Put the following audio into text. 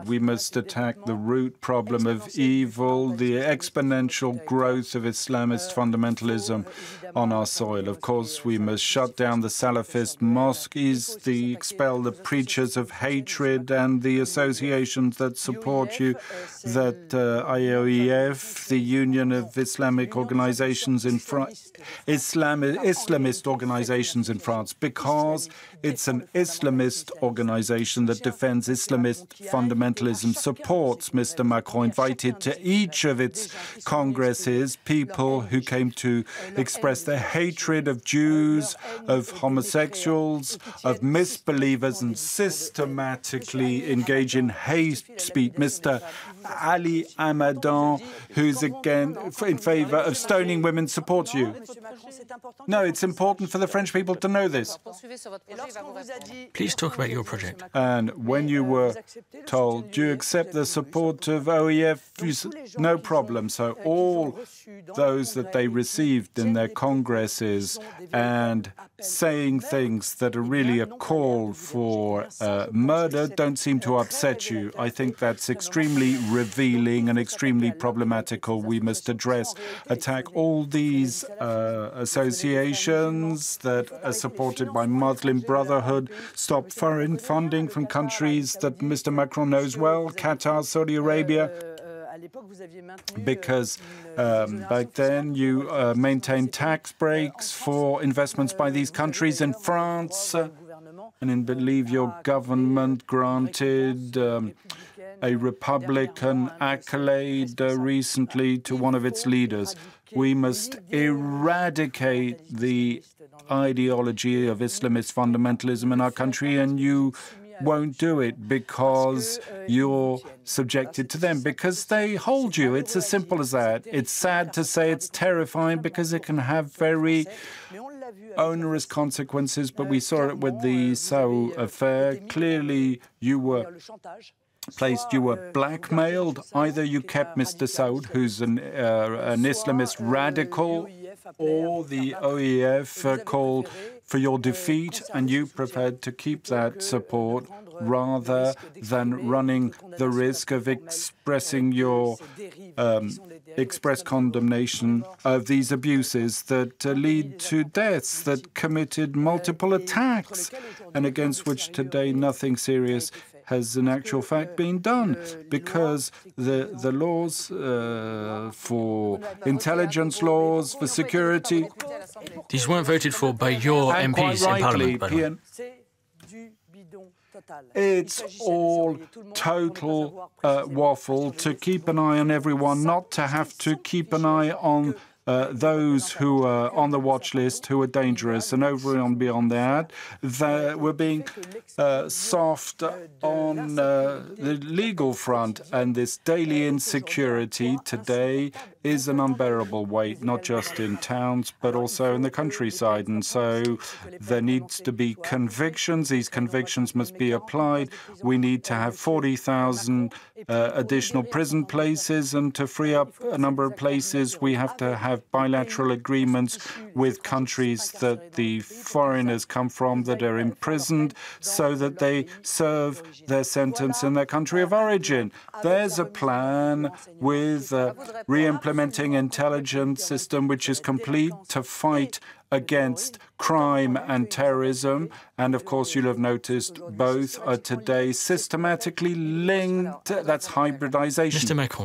We must attack the root problem of evil, the exponential growth of Islamist fundamentalism on our soil. Of course, we must shut down the salafist mosques, expel the preachers of hatred and the associations that support you, that IOEF, the Union of Islamic Organizations in France, Islamist organizations in France, because it's an Islamist organization that defends Islamist fundamentalism, supports Mr. Macron, invited to each of its congresses people who came to express their hatred of Jews, of homosexuals, of misbelievers, and systematically engage in hate speech. Mr. Ali Hamadan, who's again in favor of stoning women, supports you. No, it's important for the French people to know this. Please talk about your project. And when you were told, do you accept the support of OEF? You said, no problem. So all those that they received in their congresses and saying things that are really a call for murder don't seem to upset you. I think that's extremely revealing and extremely problematical. We must attack all these associations that are supported by Muslim Brotherhood, stop foreign funding from countries that Mr. Macron knows well, Qatar, Saudi Arabia, because back then you maintained tax breaks for investments by these countries in France, and I believe your government granted a Republican accolade recently to one of its leaders. We must eradicate the ideology of Islamist fundamentalism in our country, and you won't do it because you're subjected to them, because they hold you. It's as simple as that. It's sad to say, it's terrifying because it can have very onerous consequences, but we saw it with the Saud affair. Clearly, you were blackmailed. Either you kept Mr. Saud, who's an Islamist radical, or the OEF called for your defeat, and you prepared to keep that support rather than running the risk of expressing your express condemnation of these abuses that lead to deaths, that committed multiple attacks, and against which today nothing serious has in actual fact been done, because the laws for intelligence laws, for security... These weren't voted for by your MPs in Parliament, by the way. It's all total waffle to keep an eye on everyone, not to have to keep an eye on those who are on the watch list, who are dangerous. And over and beyond that, we're being soft on the legal front. And this daily insecurity today is an unbearable weight, not just in towns, but also in the countryside. And so there needs to be convictions. These convictions must be applied. We need to have 40,000 additional prison places, and to free up a number of places, we have to have bilateral agreements with countries that the foreigners come from that are imprisoned, so that they serve their sentence in their country of origin. There's a plan with re-implementing intelligence system which is complete to fight against crime and terrorism. And of course, you'll have noticed both are today systematically linked. That's hybridization. Mr. Macron.